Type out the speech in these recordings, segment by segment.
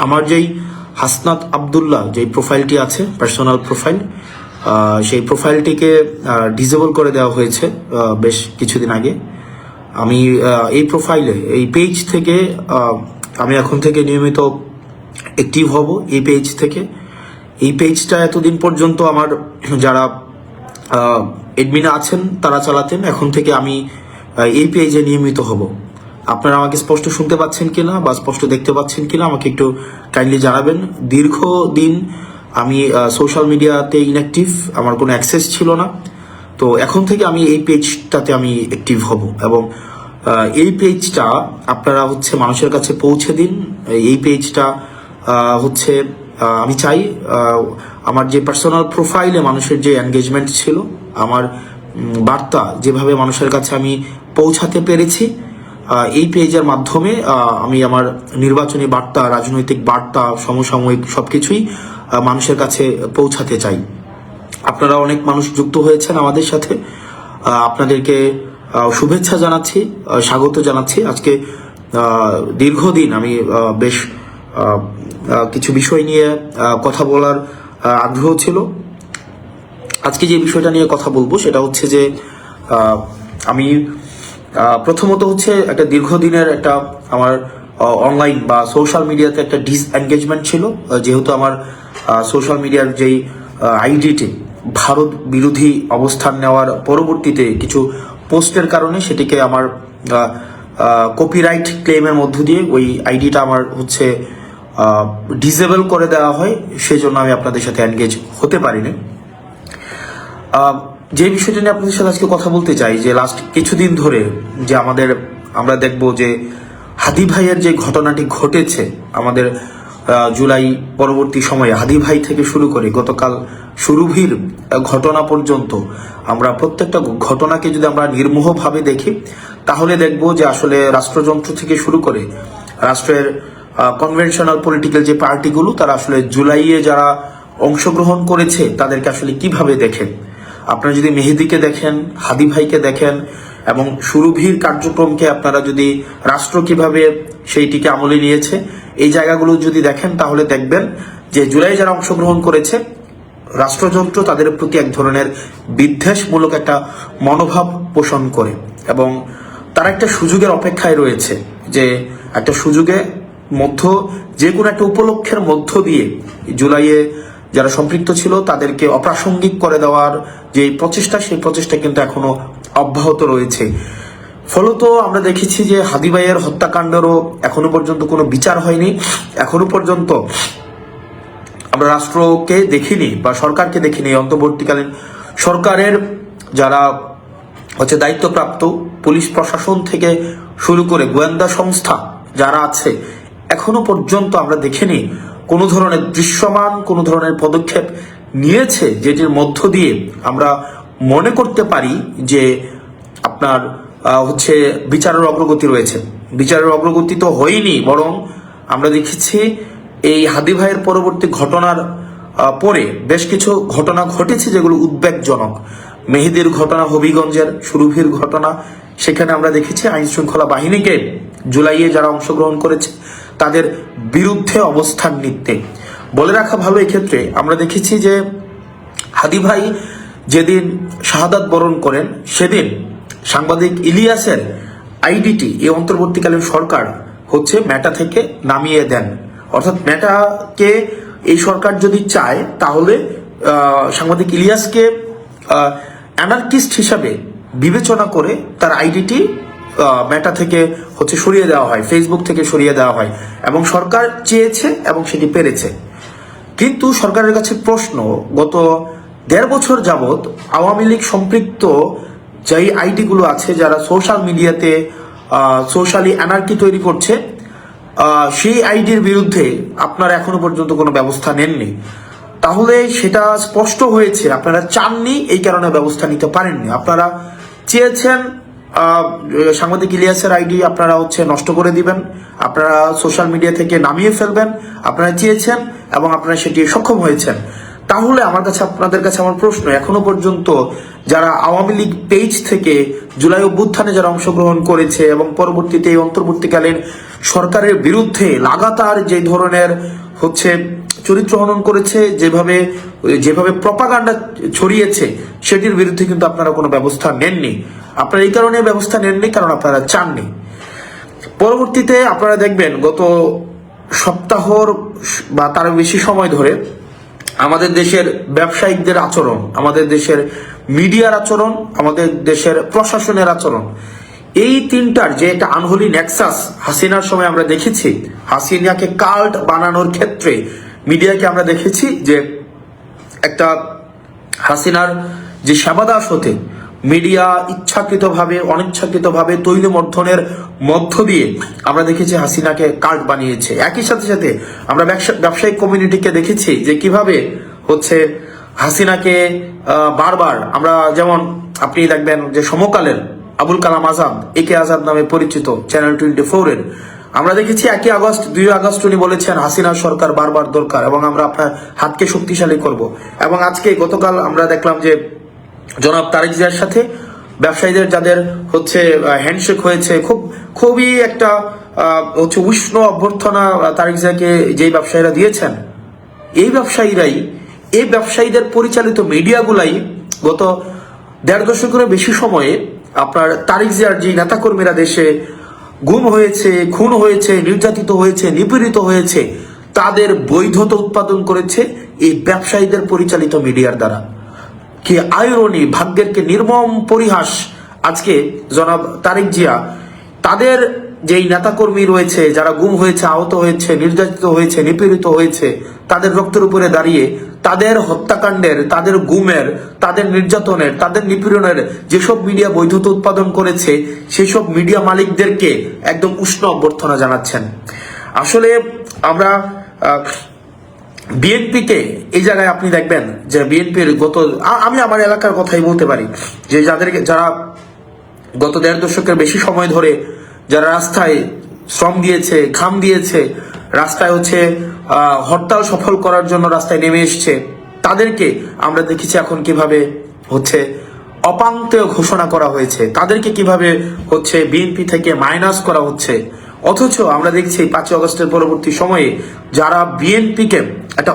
আমার যেই হাসনাত আব্দুল্লাহ যে প্রোফাইলটি আছে, পার্সোনাল প্রোফাইল, সেই প্রোফাইলটিকে ডিসেবল করে দেওয়া হয়েছে বেশ কিছুদিন আগে। আমি এই প্রোফাইলে, এই পেজ থেকে আমি এখন থেকে নিয়মিত অ্যাক্টিভ হব। এই পেজ থেকে, এই পেজটা এতদিন পর্যন্ত আমার যারা এডমিন আছেন তারা চালাতেন, এখন থেকে আমি এই পেজে নিয়মিত হব। আপনারা আমাকে স্পষ্ট শুনতে পাচ্ছেন কিনা বা স্পষ্ট দেখতে পাচ্ছেন কিনা আমাকে একটু কাইন্ডলি জানাবেন। দীর্ঘদিন আমি সোশ্যাল মিডিয়াতে ইনঅ্যাক্টিভ, আমার কোনো অ্যাক্সেস ছিল না। তো এখন থেকে আমি এই পেজটাতে আমি অ্যাক্টিভ হব এবং এই পেজটা আপনারা মানুষের কাছে পৌঁছে দিন। এই পেজটা আমি চাই আমার যে পার্সোনাল প্রোফাইলে মানুষের যে এনগেজমেন্ট ছিল, আমার বার্তা যেভাবে মানুষের কাছে আমি পৌঁছাতে পেরেছি, এই পেজের মাধ্যমে আমি আমার নির্বাচনী বার্তা, রাজনৈতিক বার্তা, সমসাময়িক সবকিছুই মানুষের কাছে পৌঁছাতে চাই। আপনারা অনেক মানুষ যুক্ত হয়েছেন আমাদের সাথে, আপনাদেরকে শুভেচ্ছা জানাচ্ছি, স্বাগত জানাচ্ছি। আজকে দীর্ঘদিন আমি বেশ কিছু বিষয় নিয়ে কথা বলার আগ্রহ ছিল। আজকে যে বিষয়টা নিয়ে কথা বলবো সেটা হচ্ছে যে আমি প্রথমত একটা দীর্ঘদিনের একটা আমার অনলাইন বা সোশ্যাল মিডিয়াতে একটা ডিসএনগেজমেন্ট ছিল, যেহেতু আমার সোশ্যাল মিডিয়ার যেই আইডিটি ভারত বিরোধী অবস্থান নেওয়ার পরবর্তীতে কিছু পোস্টের কারণে সেটিকে আমার কপিরাইট ক্লেমের মধ্য দিয়ে ওই আইডিটা আমার ডিসেবল করে দেওয়া হয়। সেজন্য আমি আপনাদের সাথে এনগেজ হতে পারিনি। যে বিষয়টা নিয়ে আপনাদের সাথে আজকে কথা বলতে চাই, যে লাস্ট কিছুদিন ধরে যে আমরা দেখব যে হাদি ভাইয়ের যে ঘটনাটি ঘটেছে, আমাদের জুলাই পরবর্তী সময়ে হাদি ভাই থেকে শুরু করে গতকাল সুরভির ঘটনা পর্যন্ত আমরা প্রত্যেকটা ঘটনাকে যদি আমরা নির্মোহভাবে দেখি, তাহলে দেখব যে আসলে রাষ্ট্রযন্ত্র থেকে শুরু করে রাষ্ট্রের কনভেনশনাল পলিটিক্যাল যে পার্টিগুলো, তারা আসলে জুলাইয়ে যারা অংশগ্রহণ করেছে তাদেরকে আসলে কিভাবে দেখেন। আপনারা যদি মেহেদীকে দেখেন, হাদি ভাইকে দেখেন এবং সুরভির কার্যক্রমকে আপনারা যদি রাষ্ট্র কিভাবে সেইটিকে আমলে নিয়েছে, এই জায়গাগুলো যদি দেখেন, তাহলে দেখবেন যে জুলাই যারা অংশগ্রহণ করেছে, রাষ্ট্রযন্ত্র তাদের প্রতি এক ধরনের বিদ্বেষমূলক একটা মনোভাব পোষণ করে এবং তারা একটা সুযোগের অপেক্ষায় রয়েছে, যে একটা সুযোগে যে কোনো একটা উপলক্ষের মধ্য দিয়ে জুলাইয়ে যারা সম্পৃক্ত ছিল তাদেরকে অপ্রাসঙ্গিক করে দেওয়ার যে প্রচেষ্টা, সেই প্রচেষ্টা কিন্তু এখনো অব্যাহত রয়েছে। ফলত আমরা দেখেছি যে হাদি ভাইয়ের হত্যাকাণ্ডেরও এখনো পর্যন্ত কোনো বিচার হয়নি। এখনো পর্যন্ত আমরা রাষ্ট্রকে দেখিনি বা সরকারকে দেখিনি, অন্তর্বর্তীকালীন সরকারের যারা দায়িত্বপ্রাপ্ত পুলিশ প্রশাসন থেকে শুরু করে গোয়েন্দা সংস্থা যারা আছে, এখনো পর্যন্ত আমরা দেখিনি কোনো ধরনের দৃশ্যমান কোনো ধরনের পদক্ষেপ নিয়েছে, যেটির মধ্য দিয়ে আমরা মনে করতে পারি যে আপনার বিচারের অগ্রগতি রয়েছে। বিচারের অগ্রগতি তো হয়নি, বরং আমরা দেখেছি এই হাদি ভাইয়ের পরবর্তী ঘটনার পরে বেশ কিছু ঘটনা ঘটেছে যেগুলো উদ্বেগজনক। মেহেদীর ঘটনা, হবিগঞ্জের সুরভির ঘটনা, সেখানে আমরা দেখেছি আইন শৃঙ্খলা বাহিনীকে জুলাইয়ে যারা অংশগ্রহণ করেছে তাদের বিরুদ্ধে অবস্থান নিতে। বলে রাখা ভালো এক্ষেত্রে, আমরা দেখেছি যে হাদি ভাই যেদিন শাহাদাত বরণ করেন, সেদিন সাংবাদিক ইলিয়াসের আইডিটি এই অন্তর্বর্তীকালীন সরকার মেটা থেকে নামিয়ে দেন। অর্থাৎ মেটাকে এই সরকার যদি চায়, তাহলে সাংবাদিক ইলিয়াসকে অ্যানার্কিস্ট হিসাবে বিবেচনা করে তার আইডিটি মেটা থেকে সরিয়ে দেওয়া হয়, ফেসবুক থেকে সরিয়ে দেওয়া হয় এবং সরকার চেয়েছে এবং সেটি পেরেছে। কিন্তু সরকারের কাছে প্রশ্ন, গত 1.5 বছর যাবৎ আওয়ামী লীগ সম্পৃক্ত যেই আইডিগুলো আছে, যারা সোশ্যাল মিডিয়াতে সোশ্যালি অ্যানার্কি তৈরি করছে, সেই আইডির বিরুদ্ধে আপনারা এখনো পর্যন্ত কোনো ব্যবস্থা নেননি। তাহলে সেটা স্পষ্ট হয়েছে আপনারা চাননি, এই কারণে ব্যবস্থা নিতে পারেননি। আপনারা চেয়েছেন সাংবাদিক ইলিয়াসের আইডি আপনারা নষ্ট করে দিবেন, আপনারা সোশ্যাল মিডিয়া থেকে নামিয়ে ফেলবেন, আপনারা চেয়েছেন এবং আপনারা সেটি সক্ষম হয়েছেন। তাহলে আপনাদের কাছে আমার প্রশ্ন, এখনো পর্যন্ত যারা আওয়ামী লীগ পেজ থেকে জুলাই অভ্যুত্থানে যারা অংশগ্রহণ করেছে এবং পরবর্তীতে এই অন্তর্বর্তীকালীন সরকারের বিরুদ্ধে লাগাতার যে ধরনের হচ্ছে চরিত্র হনন করেছে, যেভাবে যেভাবে প্রপাগান্ডা ছড়িয়েছে, সেটির বিরুদ্ধে কিন্তু আপনারা কোনো ব্যবস্থা নেননি। আপনারা এই কারণে ব্যবস্থা নেননি কারণ আপনারা চাননি। পরবর্তীতে আপনারা দেখবেন গত সপ্তাহর বা তার বেশি সময় ধরে আমাদের দেশের ব্যবসায়িকদের আচরণ, আমাদের দেশের মিডিয়ার আচরণ, আমাদের দেশের প্রশাসনের আচরণ, এই তিনটার যে একটা আনহোলি নেক্সাস হাসিনার সময় আমরা দেখেছি। হাসিনাকে কাল্ট বানানোর ক্ষেত্রে মিডিয়াকে আমরা দেখেছি যে একটা হাসিনার যে সেবাদাস হতে মিডিয়া ইচ্ছাকৃতভাবে অনিচ্ছাকৃতভাবে তৈলমর্ধনের মধ্য দিয়ে আমরা দেখেছি হাসিনাকে কাল্ট বানিয়েছে। একই সাথে সাথে আমরা ব্যবসায়িক কমিউনিটিকে দেখেছি যে কিভাবে হচ্ছে হাসিনাকে বারবার আমরা, যেমন আপনি দেখবেন যে সমকালের আবুল কালাম আজাদ, একে আজাদ নামে পরিচিত, চ্যানেল 24-এর, আমরা দেখেছি 2 আগস্ট উনি বলেছেন হাসিনা সরকার বারবার দরকার এবং আমরা আপনার হাতকে শক্তিশালী করব। এবং আজকে গতকাল আমরা দেখলাম যে জনাব তারেক জিয়ার সাথে ব্যবসায়ীদের যাদের হচ্ছে হ্যান্ডশেক হয়েছে, খুবই একটা হচ্ছে উষ্ণ অভ্যর্থনা তারেক জিয়াকে যেই ব্যবসায়ীরা দিয়েছেন, এই ব্যবসায়ীদের পরিচালিত মিডিয়াগুলাই গত 1.5 দশকের বেশি সময়ে আপনার তারেক জিয়ার যে নেতাকর্মীরা দেশে গুম হয়েছে, খুন হয়েছে, নির্যাতিত হয়েছে, নিপীড়িত হয়েছে, তাদের বৈধতা উৎপাদন করেছে এই ব্যবসায়ীদের পরিচালিত মিডিয়ার দ্বারা। কি আইরনি, ভাগ্যের কে নির্মম পরিহাস। আজকে জনাব তারেক জিয়া তাদের যেই নেতাকর্মী রয়েছে যারা গুম হয়েছে, আহত হয়েছে, নির্যাতিত হয়েছে, নিপীড়িত হয়েছে, তাদের রক্তের উপরে দাঁড়িয়ে তাদের হত্যাকাণ্ডের, তাদের গুমের, তাদের নির্যাতনের, তাদের নিপীড়নের যেসব মিডিয়া বৈধতা উৎপাদন করেছে, সেই সব মিডিয়া মালিকদেরকে একদম উষ্ণ অভ্যর্থনা জানাচ্ছেন। আসলে আমরা বিএনপিকে এই জায়গায় আপনি দেখবেন যে বিএনপির আমি আমার এলাকার কথাই বলতে পারি যে যারা গত 1.5 দশকের বেশি সময় ধরে যারা রাস্তায় শ্রম দিয়েছে, ঘাম দিয়েছে, রাস্তায় হচ্ছে হরতাল সফল করার জন্য রাস্তায় নেমে এসছে, তাদেরকে আমরা দেখেছি এখন কিভাবে হচ্ছে অপাঙ্ক্তেয় ঘোষণা করা হয়েছে, তাদেরকে কিভাবে হচ্ছে বিএনপি থেকে মাইনাস করা হচ্ছে। অথচ আমরা দেখছি 5 আগস্টের পরবর্তী সময়ে যারা বিএনপিকে একটা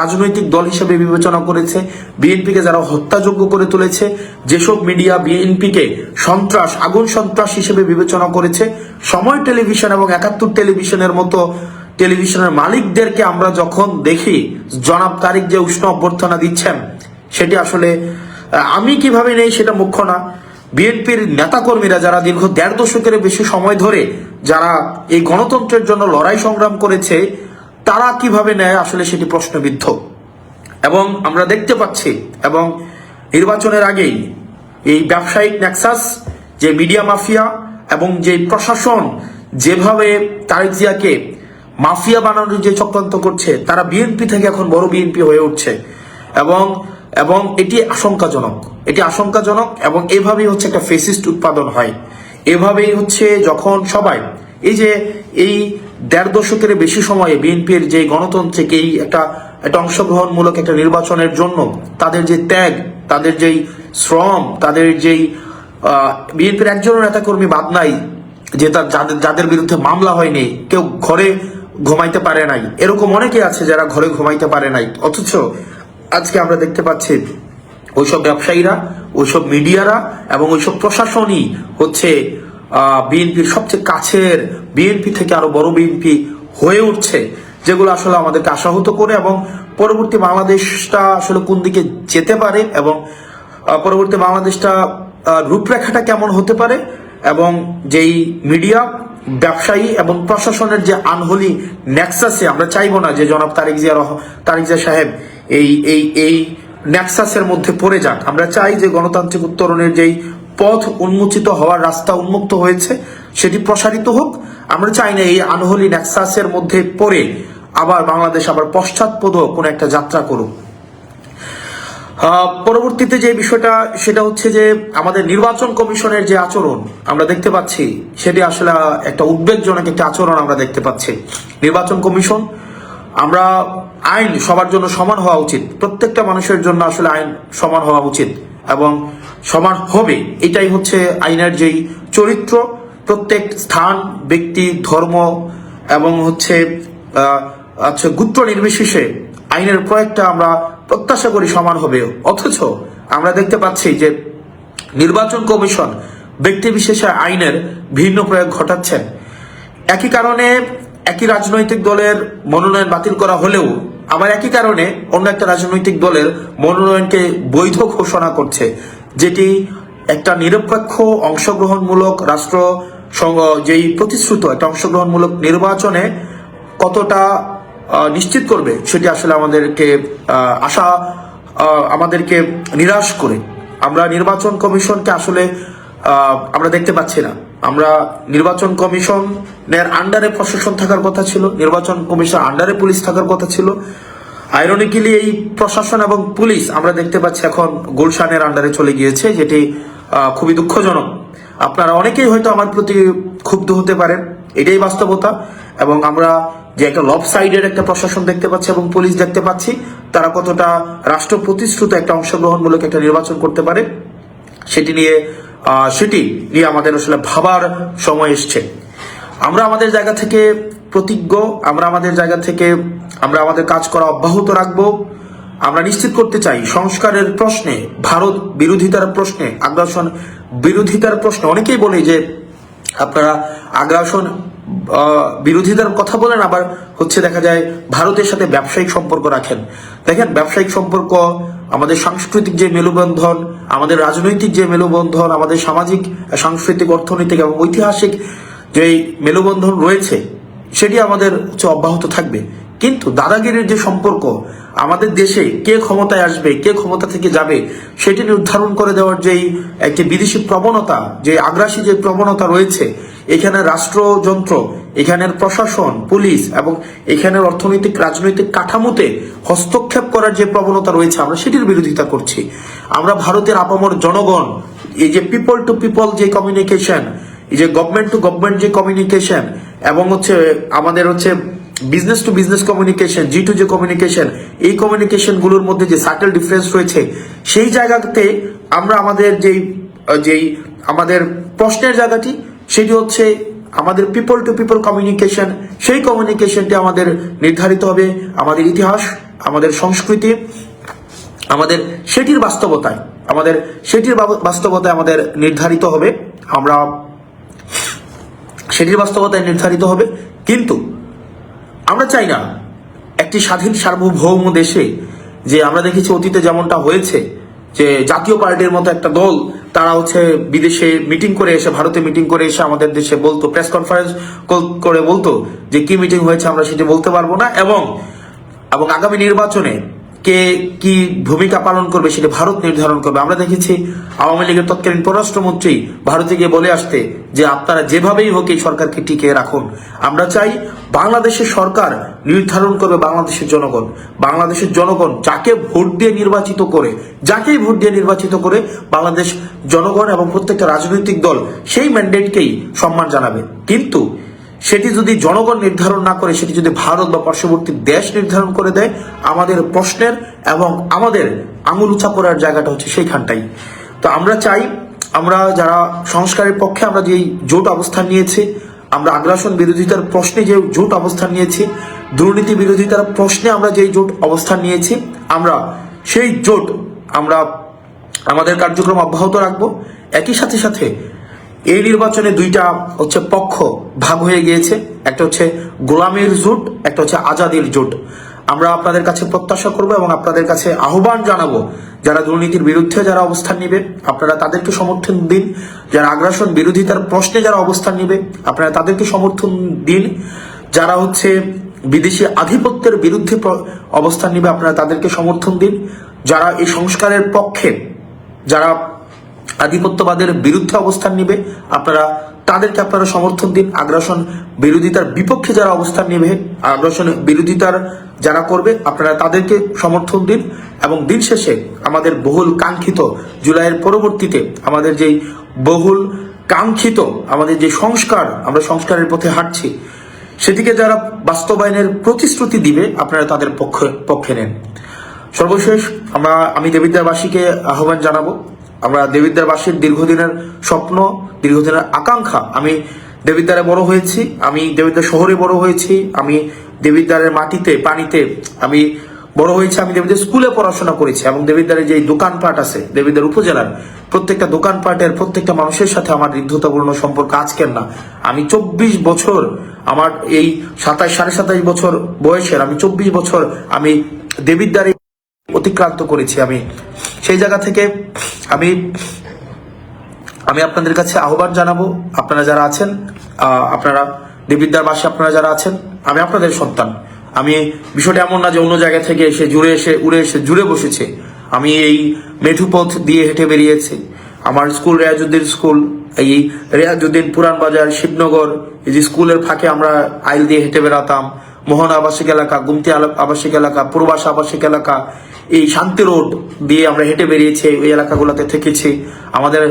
রাজনৈতিক দল হিসেবে বিবেচনা করেছে, বিএনপিকে যারা হত্যাযোগ্য করে তুলেছে, যেসব মিডিয়া বিএনপিকে সন্ত্রাস, আগুন সন্ত্রাস হিসেবে বিবেচনা করেছে, সময় টেলিভিশন এবং 71 টেলিভিশনের মতো টেলিভিশনের মালিকদেরকে আমরা যখন দেখি জনাব তারেক যে উষ্ণ অভ্যর্থনা দিচ্ছেন, সেটি আসলে আমি কিভাবে নেই সেটা মুখ্য না। বিএনপির নেতাকর্মীরা যারা দীর্ঘ 1.5 দশকের বেশি সময় ধরে যারা এই গণতন্ত্রের জন্য লড়াই সংগ্রাম করেছে, তারা কিভাবে নেয় আসলে সেটি প্রশ্নবিদ্ধ। এবং আমরা দেখতে পাচ্ছি এবং নির্বাচনের আগেই এই ব্যবসায়িক নেক্সাস, যে মিডিয়া মাফিয়া এবং যে প্রশাসন যেভাবে তারেক জিয়াকে মাফিয়া বানানোর যে চক্রান্ত করছে, তারা বিএনপি থেকে এখন বড় বিএনপি হয়ে উঠছে এবং এটি আশঙ্কাজনক এবং এভাবেই হচ্ছে একটা ফেসিস্ট উৎপাদন হয়। এভাবেই হচ্ছে যখন সবাই এই 1.5 দশকের বেশি সময়ে বিএনপির যে গণতন্ত্রকে একটা অংশগ্রহণমূলক একটা নির্বাচনের জন্য তাদের যে ত্যাগ, তাদের যেই শ্রম, তাদের যেই বিএনপির একজনের নেতাকর্মী বাদ নাই যে যাদের বিরুদ্ধে মামলা হয়নি, কেউ ঘরে ঘুমাইতে পারে নাই, এরকম অনেকে আছে যারা ঘরে ঘুমাইতে পারে নাই। অথচ আজকে আমরা দেখতে পাচ্ছি ওইসব ব্যবসায়ীরা, ওইসব মিডিয়ারা এবং ওইসব প্রশাসনই হচ্ছে বিএনপির সবচেয়ে কাছের, বিএনপি থেকে আরো বড় বিএনপি হয়ে উঠছে, যেগুলো আসলে আমাদেরকে আশাহত করে। এবং পরবর্তী বাংলাদেশটা আসলে কোন দিকে যেতে পারে এবং পরবর্তী বাংলাদেশটা রূপরেখাটা কেমন হতে পারে, এবং যেই মিডিয়া, ব্যবসায়ী এবং প্রশাসনের যে আনহোলি নেক্সাসে, আমরা চাইবো না যে জনাব তারেক জিয়া সাহেব এই নেক্সাসের মধ্যে পড়ে যাক। আমরা চাই যে গণতান্ত্রিক উত্তরণের যেই পথ উন্মোচিত হওয়ার রাস্তা উন্মুক্ত হয়েছে সেটি প্রসারিত হোক। আমরা চাই না এই আনহোলি নেক্সাসের মধ্যে পড়ে আবার বাংলাদেশ পশ্চাৎপদ কোন একটা যাত্রা করুক। পরবর্তীতে যে বিষয়টা সেটা হচ্ছে যে আমাদের নির্বাচন কমিশনের যে আচরণ আমরা দেখতে পাচ্ছি, সেটি আসলে একটা উদ্বেগজনক একটা আচরণ আমরা দেখতে পাচ্ছি। নির্বাচন কমিশন, আমরা আইন সবার জন্য সমান হওয়া উচিত, প্রত্যেকটা মানুষের জন্য আসলে আইন সমান হওয়া উচিত এবং সমান হবে, এটাই হচ্ছে আইনের যেই চরিত্র। প্রত্যেক স্থান, ব্যক্তি, ধর্ম এবং গোত্র নির্বিশেষে আইনের প্রয়োগটা আমরা প্রত্যাশা করি সমান হবে। অথচ আমরা দেখতে পাচ্ছি যে নির্বাচন কমিশন ব্যক্তি বিশেষে আইনের ভিন্ন প্রয়োগ ঘটাচ্ছেন। একই কারণে একই রাজনৈতিক দলের মনোনয়ন বাতিল করা হলেও আবার একই কারণে অন্য একটা রাজনৈতিক দলের মনোনয়নকে বৈধ ঘোষণা করছে, যেটি একটা নিরপেক্ষ অংশগ্রহণমূলক রাষ্ট্র যেই প্রতিশ্রুত একটা অংশগ্রহণমূলক নির্বাচনে কতটা নিশ্চিত করবে সেটি আসলে আমাদেরকে নিরাশ করে। আমরা নির্বাচন কমিশনকে আসলে আমরা দেখতে পাচ্ছি না। আমরা নির্বাচন কমিশনের আন্ডারে প্রশাসন থাকার কথা ছিল, নির্বাচন কমিশন আন্ডারে পুলিশ থাকার কথা ছিল। আইরনিক্যালি এই প্রশাসন এবং পুলিশ আমরা দেখতে পাচ্ছি এখন গুলশানের আন্ডারে চলে গিয়েছে, যেটি খুবই দুঃখজনক। আপনারা অনেকেই হয়তো আমার প্রতি ক্ষুব্ধ হতে পারেন, এটাই বাস্তবতা। এবং আমরা যে একটা লব সাইডের একটা প্রশাসন দেখতে পাচ্ছি এবং পুলিশ দেখতে পাচ্ছি, তারা কতটা রাষ্ট্র প্রতিশ্রুত একটা অংশগ্রহণমূলক একটা নির্বাচন করতে পারে সেটি নিয়ে আমাদের আসলে ভাবার সময় এসছে। আমরা আমাদের জায়গা থেকে প্রতিজ্ঞ, আমরা আমাদের জায়গা থেকে আমরা আমাদের কাজ করা অব্যাহত রাখবো। আমরা নিশ্চিত করতে চাই সংস্কারের প্রশ্নে, ভারত বিরোধিতার প্রশ্নে, আগ্রাসন বিরোধিতার প্রশ্নে অনেকেই বলে যে আপনারা আগ্রাসন বিরোধিতার কথা বলেন, আবার দেখা যায় ভারতের সাথে ব্যবসায়িক সম্পর্ক রাখেন। দেখেন, ব্যবসায়িক সম্পর্ক আমাদের সাংস্কৃতিক যে মেলবন্ধন, আমাদের রাজনৈতিক যে মেলবন্ধন, আমাদের সামাজিক, সাংস্কৃতিক, অর্থনৈতিক এবং ঐতিহাসিক যে মেলবন্ধন রয়েছে সেটি আমাদের অব্যাহত থাকবে। কিন্তু দাদাগিরির যে সম্পর্ক, আমাদের দেশে কে ক্ষমতায় আসবে, কে ক্ষমতা থেকে যাবে সেটি নির্ধারণ করে দেওয়ার যেই একটি বিদেশি প্রবণতা, যে আগ্রাসী যে প্রবণতা রয়েছে, এখানে রাষ্ট্রযন্ত্র, এখানের প্রশাসন, পুলিশ এবং এখানের অর্থনৈতিক রাজনৈতিক কাঠামোতে হস্তক্ষেপ করার যে প্রবণতা রয়েছে, আমরা সেটির বিরোধিতা করছি। আমরা ভারতের আপামর জনগণ, এই যে পিপল টু পিপল যে কমিউনিকেশন, এই যে গভর্নমেন্ট টু গভর্নমেন্ট যে কমিউনিকেশন এবং আমাদের business to business communication, G to যে কমিউনিকেশন, এই কমিউনিকেশন গুলোর মধ্যে যে সাটেল ডিফারেন্স রয়েছে, সেই জায়গাতে আমরা আমাদের প্রশ্নের জায়গাটি সেটি আমাদের পিপল টু পিপল কমিউনিকেশন। সেই কমিউনিকেশনটি আমাদের নির্ধারিত হবে আমাদের ইতিহাস, আমাদের সংস্কৃতি, আমাদের সেটির বাস্তবতায় আমাদের নির্ধারিত হবে। আমরা সেটির বাস্তবতায় নির্ধারিত হবে। কিন্তু আমরা চাই না একটি স্বাধীন সার্বভৌম দেশে, যে আমরা দেখেছি অতীতে যেমনটা হয়েছে, যে জাতীয় পার্টির মতো একটা দল তারা বিদেশে মিটিং করে এসে, ভারতে মিটিং করে এসে আমাদের দেশে বলতো, প্রেস কনফারেন্স করে বলতো যে কি মিটিং হয়েছে আমরা সেটি বলতে পারবো না, এবং আগামী নির্বাচনে কে কি ভূমিকা পালন করবে সেটা ভারত নির্ধারণ করবে। আমরা দেখেছি আওয়ামী লীগের তৎকালীন পররাষ্ট্রমন্ত্রী ভারতে গিয়ে বলে আসতে যে আপনারা যেভাবেই হোক এই সরকারকে টিকিয়ে রাখুন। আমরা চাই বাংলাদেশের সরকার নির্ধারণ করবে বাংলাদেশের জনগণ যাকেই ভোট দিয়ে নির্বাচিত করে বাংলাদেশ জনগণ এবং প্রত্যেকটা রাজনৈতিক দল সেই ম্যান্ডেটকেই সম্মান জানাবে। কিন্তু সেটি যদি জনগণ নির্ধারণ না করে, সেটি যদি ভারত বা পার্শ্ববর্তী দেশ নির্ধারণ করে দেয়, আমাদের প্রশ্নের এবং আমাদের আঙুল উঁচা করার জায়গাটা সেইখানটাই। তো আমরা চাই, আমরা যারা সংস্কারের পক্ষে আমরা যেই জোট অবস্থান নিয়েছি, আমরা আগ্রাসন বিরোধিতার প্রশ্নে যে জোট অবস্থান নিয়েছি, দুর্নীতি বিরোধিতার প্রশ্নে আমরা যেই জোট অবস্থান নিয়েছি, আমরা সেই জোট আমরা আমাদের কার্যক্রম অব্যাহত রাখবো। একই সাথে এই নির্বাচনে দুইটা পক্ষ ভাগ হয়ে গিয়েছে, একটা গোলামের জোট, একটা আজাদির জোট। আমরা আপনাদের কাছে প্রত্যাশা করব এবং আপনাদের কাছে আহ্বান জানাবো, যারা দুর্নীতির বিরুদ্ধে যারা অবস্থান নিবে আপনারা তাদেরকে সমর্থন দিন, যারা আগ্রাসন বিরোধিতার প্রশ্নে যারা অবস্থান নিবে আপনারা তাদেরকে সমর্থন দিন, যারা বিদেশি আধিপত্যের বিরুদ্ধে অবস্থান নিবে আপনারা তাদেরকে সমর্থন দিন, যারা এই সংস্কারের পক্ষে, যারা আধিপত্যবাদের বিরুদ্ধে অবস্থান নিবে তাদেরকে আপনারা সমর্থন দিন। আগ্রাসন বিরোধিতার বিপক্ষে যারা অবস্থান নেবে, আগ্রাসন বিরোধিতার যারা করবে আপনারা তাদেরকে সমর্থন দিন। এবং দিন শেষে আমাদের বহুল কাঙ্ক্ষিত জুলাইয়ের পরবর্তীতে আমাদের যেই বহুল কাঙ্ক্ষিত আমাদের যে সংস্কার, আমরা সংস্কারের পথে হাঁটছি, সেটিকে যারা বাস্তবায়নের প্রতিশ্রুতি দিবে আপনারা তাদের পক্ষে নেন। সর্বশেষ আমি দেবিদ্বারবাসীকে আহ্বান জানাবো আমরা দেবিদ্বারবাসীর দীর্ঘদিনের স্বপ্ন, দীর্ঘদিনের আকাঙ্ক্ষা। আমি দেবিদ্বারে বড় হয়েছি, আমি দেবিদ্বার শহরে বড় হয়েছি, আমি দেবিদ্বারের মাটিতে পানিতে আমি বড় হয়েছে, আমি দেবিদ্বার স্কুলে পড়াশোনা করেছি এবং দেবিদ্বারের যে দোকানপাট আছে দেবিদ্বার উপজেলার প্রত্যেকটা দোকানপাটের প্রত্যেকটা মানুষের সাথে আমার হৃদ্যতাপূর্ণ সম্পর্ক আজকের না। আমি 24 বছর, আমার এই 27 বছর বয়সের আমি 24 বছর আমি দেবিদ্বারে অতিক্রান্ত করেছি। আমি সেই জায়গা থেকে আমি আপনাদের কাছে আহ্বান জানাবো, আপনারা যারা আছেন, আপনারা দেবিদ্বারবাসী আপনারা যারা আছেন, আমি আপনাদের সন্তান। আমি বিষয়টা এমন না যে অন্য জায়গা থেকে উড়ে এসে জুড়ে বসেছে। আমি এই মেঠু পথ দিয়ে হেঁটে বেরিয়েছি। আমার স্কুল রেয়াজউদ্দিন স্কুল, এই রেয়াজউদ্দিন পুরান বাজার, শিবনগর, এই যে স্কুলের ফাঁকে আমরা আইল দিয়ে হেঁটে বেড়াতাম। মোহন আবাসিক এলাকা, গুমতি আবাসিক এলাকা, পূর্বাস আবাসিক এলাকা, এই শান্তি রোড দিয়ে আমরা হেঁটে বেরিয়েছি, এই এলাকাগুলোতে থেকেছি। আমাদের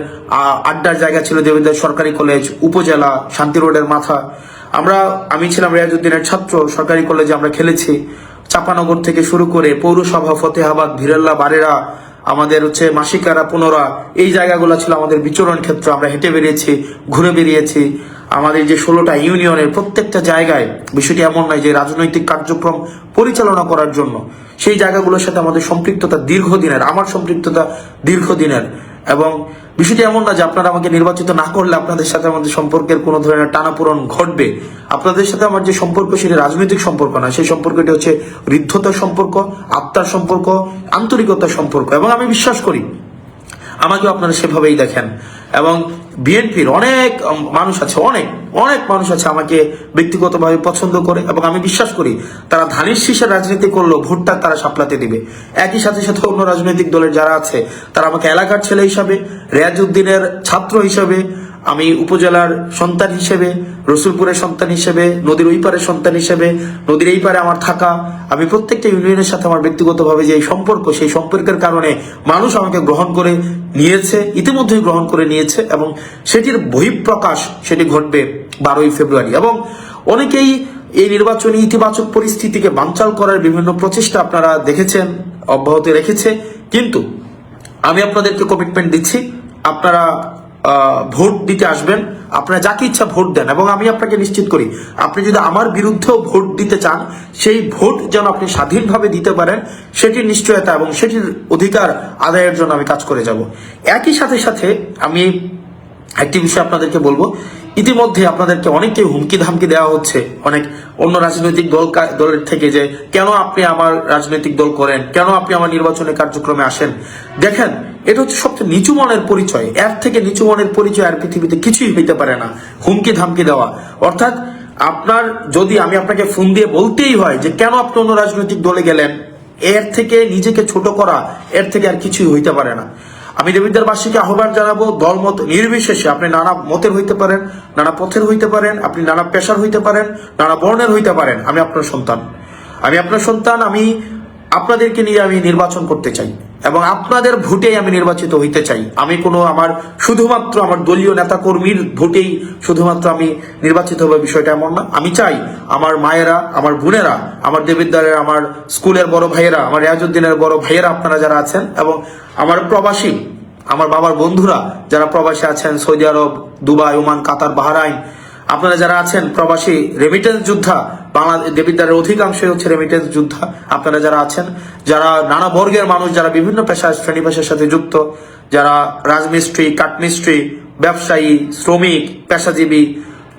আড্ডার জায়গা ছিল দেবিদ্বার সরকারি কলেজ, উপজেলা, শান্তি রোডের মাথা। আমি ছিলাম রেয়াজউদ্দিনের ছাত্র, সরকারি কলেজে আমরা খেলেছি। চাপানগর থেকে শুরু করে পৌরসভা, ফতেহাবাদ, ভিরাল্লা, বারেরা, আমাদের মাসিকারা, পুনরা, এই জায়গাগুলো ছিল আমাদের বিচরণ ক্ষেত্র। আমরা হেঁটে বেরিয়েছি, ঘুরে বেরিয়েছি। আমাদের যে 16টা ইউনিয়নের প্রত্যেকটা জায়গায়, বিষয়টি এমন নয় যে রাজনৈতিক কার্যক্রম পরিচালনা করার জন্য, সেই জায়গাগুলোর সাথে আমাদের সম্পৃক্ততা দীর্ঘদিনের, আমার সম্পৃক্ততা দীর্ঘদিনের। এবং বিষয়টি এমন না যে আপনারা আমাকে নির্বাচিত না করলে আপনাদের সাথে আমাদের সম্পর্কের কোনো ধরনের টানাপোড়েন ঘটবে। আপনাদের সাথে আমার যে সম্পর্ক সেটা রাজনৈতিক সম্পর্ক না, সেই সম্পর্কটি হচ্ছে হৃদ্যতার সম্পর্ক, আত্মার সম্পর্ক, আন্তরিকতার সম্পর্ক। এবং আমি বিশ্বাস করি আমাকেও আপনারা সেভাবেই দেখেন। এবং বিএনপির অনেক মানুষ আছে, অনেক মানুষ আছে আমাকে ব্যক্তিগতভাবে পছন্দ করে, এবং আমি বিশ্বাস করি তারা ধানের শীষের রাজনীতি করলেও ভোটটা তারা সাপলাতে দিবে। একই সাথে সাথে অন্য রাজনৈতিক দলের যারা আছে তারা আমাকে এলাকার ছেলে হিসাবে, রেয়াজউদ্দিনের ছাত্র হিসাবে, আমি উপজেলার সন্তান হিসেবে, রসুলপুরের সন্তান হিসেবে, নদীর ওই পারের সন্তান হিসেবে, নদীর এই পারে আমার থাকা, আমি প্রত্যেকটা ইউনিয়নের সাথে আমার ব্যক্তিগতভাবে যে সম্পর্ক, সেই সম্পর্কের কারণে মানুষ আমাকে গ্রহণ করে নিয়েছে, ইতিমধ্যেই গ্রহণ করে নিয়েছে। এবং সেটির বহিঃপ্রকাশ সেটি ঘটবে 12ই ফেব্রুয়ারি। এবং অনেকেই এই নির্বাচনী ইতিবাচক পরিস্থিতিকে বানচাল করার বিভিন্ন প্রচেষ্টা আপনারা দেখেছেন, অব্যাহত রেখেছে। কিন্তু আমি আপনাদেরকে কমিটমেন্ট দিচ্ছি, আপনারা ভোট দিতে আসবেন, আপনারা যাকে ইচ্ছা ভোট দেন। এবং আমি আপনাকে নিশ্চিত করি, আপনি যদি আমার বিরুদ্ধেও ভোট দিতে চান, সেই ভোট যেন আপনি স্বাধীনভাবে দিতে পারেন, সেটির নিশ্চয়তা এবং সেটির অধিকার আদায়ের জন্য আমি কাজ করে যাব। একই সাথে সাথে আমি একটি বিষয় আপনাদেরকে বলবো, ইতিমধ্যে আপনাদেরকে অনেককে হুমকি ধামকি দেওয়া হচ্ছে অনেক অন্য রাজনৈতিক দলের থেকে, যে কেন আপনি আমার রাজনৈতিক দল করেন, কেন আপনি আমার নির্বাচনের কার্যক্রমে আসেন। দেখেন, এটা হচ্ছে সবচেয়ে নিচু মনের পরিচয়। এর থেকে নিচু মনের পরিচয় আর পৃথিবীতে কিছুই হইতে পারে না। হুমকি ধামকি দেওয়া অর্থাৎ, আপনার যদি আমি আপনাকে ফোন দিয়ে বলতেই হয় যে কেন আপনি অন্য রাজনৈতিক দলে গেলেন, এর থেকে নিজেকে ছোট করা, এর থেকে আর কিছুই হইতে পারে না। আমি দেবিদ্বারবাসীকে আহ্বান জানাবো, দলমত নির্বিশেষে আপনি নানা মতের হইতে পারেন, নানা পথের হইতে পারেন, আপনি নানা পেশার হইতে পারেন, নানা বর্ণের হইতে পারেন, আমি আপনার সন্তান। আমি আপনাদেরকে নিয়ে আমি নির্বাচন করতে চাই এবং আপনাদের ভোটেই আমি নির্বাচিত হইতে চাই। আমি আমার শুধুমাত্র আমার দলীয় নেতা কর্মীর ভোটেই শুধুমাত্র আমি নির্বাচিত হবে, বিষয়টা এমন না। আমি চাই আমার মায়েরা, আমার বোনেরা, আমার দেবিদ্বারের, আমার স্কুলের বড় ভাইয়েরা, আমার রেয়াজউদ্দিনের বড় ভাইয়েরা, আপনারা যারা আছেন, এবং আমার প্রবাসী, আমার বাবার বন্ধুরা যারা প্রবাসী আছেন, সৌদি আরব, দুবাই, ওমান, কাতার, বাহরাইন, আপনারা যারা আছেন প্রবাসী রেমিটেন্স যোদ্ধা, দেবিদ্বারের অধিকাংশই হচ্ছে রেমিটেন্স যোদ্ধা। আপনারা যারা আছেন, যারা নানা বর্গের মানুষ, যারা বিভিন্ন পেশা শ্রেণী পেশার সাথে যুক্ত, যারা রাজমিস্ত্রি, কাঠমিস্ত্রি, ব্যবসায়ী, শ্রমিক, পেশাজীবী,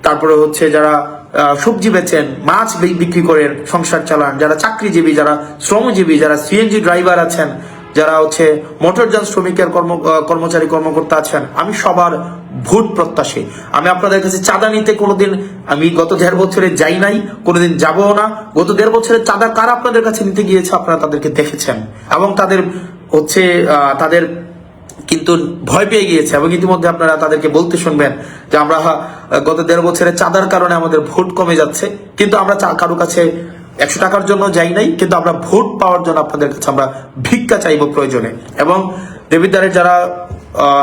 তারপরে যারা সবজি বেচেন, মাছ বিক্রি করেন, সংসার চালান, যারা চাকরিজীবী, যারা শ্রমজীবী, যারা সিএনজি ড্রাইভার আছেন, যারা মোটরযান শ্রমিকের কর্মচারী কর্মকর্তা আছেন, আমি সবার ভোট প্রত্যাশী। আমি আপনাদের কাছে চাঁদা নিতে কোনোদিন, আমি গত 1.5 বছরে যাই নাই, কোনোদিন যাবও না। গত 1.5 বছরের চাঁদা কারা আপনাদের কাছে নিতে গিয়েছে আপনারা তাদেরকে দেখেছেন, এবং তাদের কিন্তু ভয় পেয়ে গিয়েছে। এবং ইতিমধ্যে আপনারা তাদেরকে বলতে শুনবেন যে আমরা গত 1.5 বছরের চাঁদার কারণে আমাদের ভোট কমে যাচ্ছে, কিন্তু আমরা কারো কাছে 100 টাকার জন্য যাই নাই, কিন্তু আমরা ভোট পাওয়ার জন্য আপনাদের কাছে আমরা ভিক্ষা চাইবো প্রয়োজনে। এবং দেবিদ্বারের যারা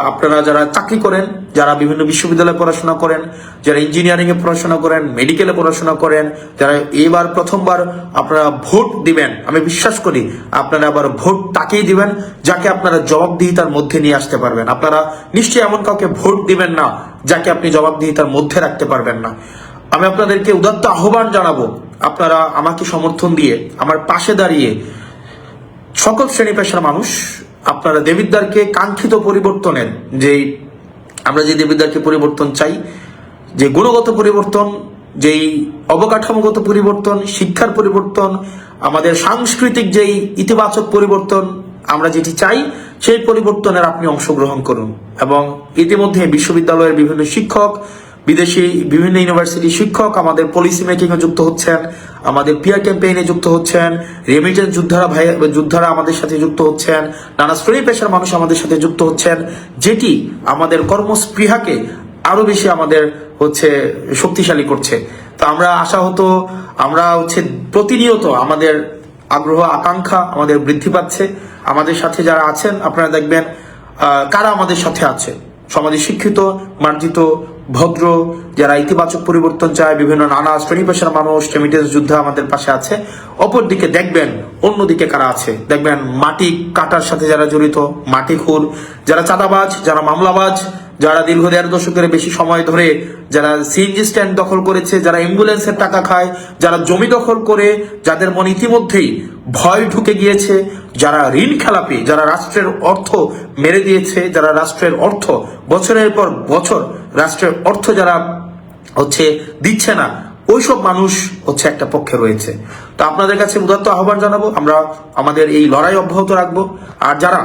আপনারা যারা চাকরি করেন, যারা বিভিন্ন বিশ্ববিদ্যালয়ে পড়াশোনা করেন, যারা ইঞ্জিনিয়ারিং এ পড়াশোনা করেন, মেডিকেলে পড়াশোনা করেন, যারা এবার প্রথমবার আপনারা ভোট দিবেন, আমি বিশ্বাস করি আপনারা আবার ভোট তাকেই দিবেন যাকে আপনারা জবাবদিহিতার মধ্যে নিয়ে আসতে পারবেন। আপনারা নিশ্চয়ই এমন কাউকে ভোট দিবেন না যাকে আপনি জবাবদিহিতার মধ্যে রাখতে পারবেন না। আমি আপনাদেরকে উদাত্ত আহ্বান জানাবো, আপনারা আমাকে সমর্থন দিয়ে আমার পাশে দাঁড়িয়ে সকল শ্রেণী পেশার মানুষ আপনারা দেবিদ্বারকে কাঙ্ক্ষিত পরিবর্তনের, যেই আমরা যে দেবিদ্বারকে পরিবর্তন চাই, যে গুণগত পরিবর্তন, যেই অবকাঠামোগত পরিবর্তন, শিক্ষার পরিবর্তন, আমাদের সাংস্কৃতিক যেই ইতিবাচক পরিবর্তন আমরা যেটি চাই, সেই পরিবর্তনের আপনি অংশগ্রহণ করুন। এবং ইতিমধ্যে বিশ্ববিদ্যালয়ের বিভিন্ন শিক্ষক, বিদেশি বিভিন্ন ইউনিভার্সিটি শিক্ষক আমাদের পলিসি মেকিং এ যুক্ত হচ্ছেন, আমাদের পিয়ার ক্যাম্পেইনে যুক্ত হচ্ছেন, রেমিটেন্স যোদ্ধারা আমাদের সাথে যুক্ত হচ্ছেন, নানা শ্রেণী পেশার মানুষ আমাদের সাথে যুক্ত হচ্ছেন, যেটি আমাদের কর্মস্পৃহাকে আরো বেশি আমাদের শক্তিশালী করছে। তো আমরা প্রতিনিয়ত আমাদের আগ্রহ আকাঙ্ক্ষা আমাদের বৃদ্ধি পাচ্ছে। আমাদের সাথে যারা আছেন আপনারা দেখবেন কারা আমাদের সাথে আছে, সমাজে শিক্ষিত, মার্জিত, ভদ্র, যারা ইতিবাচক পরিবর্তন চায়, বিভিন্ন নানা শ্রেণী পেশার মানুষ, রেমিটেন্স যোদ্ধা আমাদের পাশে আছে। অপরদিকে দেখবেন অন্যদিকে কারা আছে, দেখবেন মাটি কাটার সাথে যারা জড়িত, মাটিখুর, যারা চাঁদাবাজ, যারা মামলাবাজ, যারা দীর্ঘ 1.5 দশকের বেশি সময় ধরে যারা সিএনজি স্ট্যান্ড দখল করেছে, যারা অ্যাম্বুলেন্সের টাকা খায়, যারা জমি দখল করে, যাদের মনে ইতিমধ্যেই ভয় ঢুকে গিয়েছে, যারা ঋণ খেলাপি, যারা রাষ্ট্রের অর্থ মেরে দিয়েছে, যারা রাষ্ট্রের অর্থ বছরের পর বছর রাষ্ট্রের অর্থ যারা দিচ্ছে না, ওইসব মানুষ একটা পক্ষে রয়েছে। তো আপনাদের কাছে উদাত্ত আহ্বান জানাবো, আমরা আমাদের এই লড়াই অব্যাহত রাখবো। আর যারা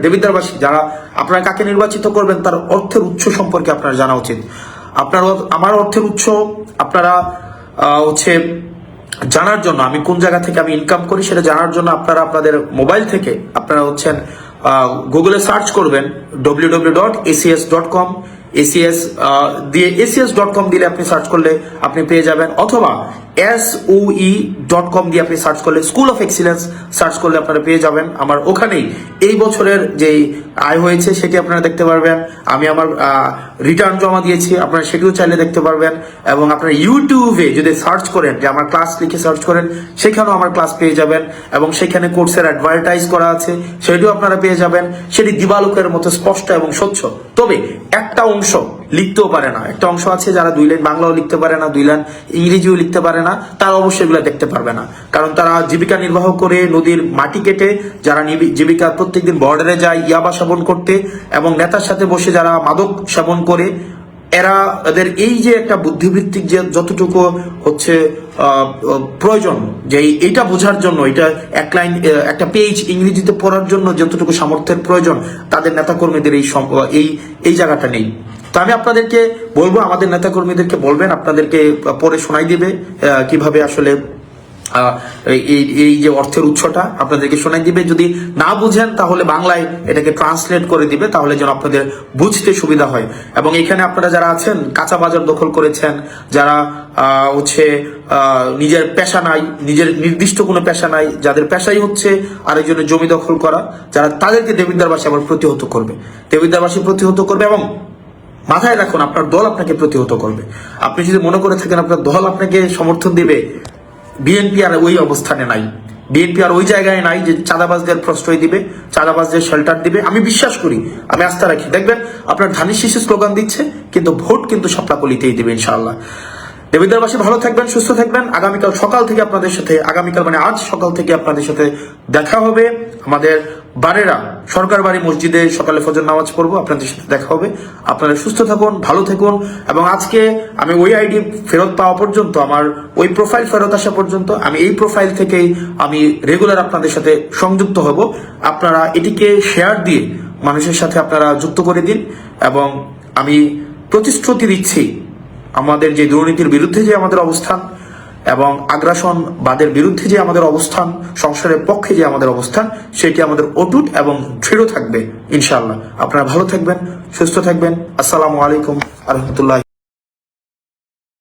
দেবিদ্বারবাসী, যারা আপনারা কাকে নির্বাচিত করবেন তার অর্থের উৎস সম্পর্কে আপনার জানা উচিত। আমার অর্থের উৎস আপনারা জানার জন্য, আমি কোন জায়গা থেকে আমি ইনকাম করি সেটা জানার জন্য আপনারা আপনাদের মোবাইল থেকে আপনারা গুগলে সার্চ করবেন www.acs.com, acs.com দিলে আপনি সার্চ করলে আপনি পেয়ে যাবেন, অথবা SOE.com দিয়ে আপনি সার্চ করলে, স্কুল অফ এক্সিলেন্স সার্চ করলে আপনারা পেয়ে যাবেন। আমার ওখানেই এই বছরের যে আয় হয়েছে সেটি আপনারা দেখতে পারবেন। আমি আমার রিটার্ন জমা দিয়েছি, আপনারা সেটিও চাইলে দেখতে পারবেন। এবং আপনারা ইউটিউবে যদি সার্চ করেন, যে আমার ক্লাস লিখে সার্চ করেন, সেখানেও আমার ক্লাস পেয়ে যাবেন। এবং সেখানে কোর্সের অ্যাডভার্টাইজ করা আছে, সেটিও আপনারা পেয়ে যাবেন। সেটি দিবালোকের মতো স্পষ্ট এবং স্বচ্ছ। তবে একটা অংশ লিখতেও পারে না, একটা অংশ আছে যারা 2 লাইন বাংলাও লিখতে পারে না, 2 লাইন ইংরেজিও লিখতে পারে না, তারা অবশ্যই এগুলো দেখতে পারবে না। কারণ তারা জীবিকা নির্বাহ করে নদীর মাটি কেটে, যারা জীবিকা প্রত্যেকদিন বর্ডারে যায় ইয়াবা সেবন করতে, এবং নেতার সাথে বসে যারা মাদক সেবন করে, এদের এই যে একটা বুদ্ধিবৃত্তিক যে যতটুকু প্রয়োজন, যে এইটা বোঝার জন্য, এটা একটা পেজ ইংরেজিতে পড়ার জন্য যতটুকু সামর্থ্যের প্রয়োজন, তাদের নেতাকর্মীদের এই জায়গাটা নেই। তো আমি আপনাদেরকে বলবো, আমাদের নেতাকর্মীদেরকে বলবেন, আপনাদেরকে পরে শোনাই দিবে কিভাবে আসলে এই যে অর্থের উৎসটা আপনাদেরকে শোনাই দিবে। যদি না বুঝেন তাহলে বাংলায় এটাকে ট্রান্সলেট করে দিবে, তাহলে যেন আপনাদের বুঝতে সুবিধা হয়। এবং এখানে আপনারা যারা আছেন, কাঁচা বাজার দখল করেছেন, যারা নিজের পেশা নাই, নিজের নির্দিষ্ট কোনো পেশা নাই, যাদের পেশাই আরেকজনের জমি দখল করা, যারা তাদেরকে দেবিদ্বারবাসী আবার প্রতিহত করবে, দেবিদ্বারবাসী প্রতিহত করবে। এবং মাথায় রাখুন, আপনার দল আপনাকে প্রতিহত করবে। আপনি যদি মনে করে থাকেন আপনার দল আপনাকে সমর্থন দিবে, বিএনপি আর ওই অবস্থানে নাই, বিএনপি আর ওই জায়গায় নাই যে চাঁদাবাজদের প্রশ্রয় দিবে, চাঁদাবাজদের শেল্টার দিবে। আমি বিশ্বাস করি, আমি আস্থা রাখি, দেখবেন আপনার ধানের শীষে স্লোগান দিচ্ছে, কিন্তু ভোট কিন্তু শাপলাকলিতেই দিবে ইনশাআল্লাহ। দেবিদ্বারবাসী ভালো থাকবেন, সুস্থ থাকবেন। আগামীকাল সকাল থেকে আপনাদের সাথে, আজ সকাল থেকে আপনাদের সাথে দেখা হবে। আমাদের বারেরা সরকার বাড়ি মসজিদে সকালে ফজর নামাজ পড়বো, আপনাদের সাথে দেখা হবে। আপনারা সুস্থ থাকুন, ভালো থাকুন। এবং আজকে আমি ওই আইডি ফেরত পাওয়া পর্যন্ত, আমার ওই প্রোফাইল ফেরত আসা পর্যন্ত, আমি এই প্রোফাইল থেকেই আমি রেগুলার আপনাদের সাথে সংযুক্ত হব। আপনারা এটিকে শেয়ার দিয়ে মানুষের সাথে আপনারা যুক্ত করে দিন। এবং আমি প্রতিশ্রুতি দিচ্ছি, আমাদের যে দুর্নীতির বিরুদ্ধে যে আমাদের অবস্থান, এবং আগ্রাসনবাদের বিরুদ্ধে যে আমাদের অবস্থান, সংসারের পক্ষে যে আমাদের অবস্থান, সেটি আমাদের অটুট এবং দৃঢ় থাকবে ইনশাআল্লাহ। আপনারা ভালো থাকবেন, সুস্থ থাকবেন। আসসালামু আলাইকুম ওয়া রাহমাতুল্লাহ।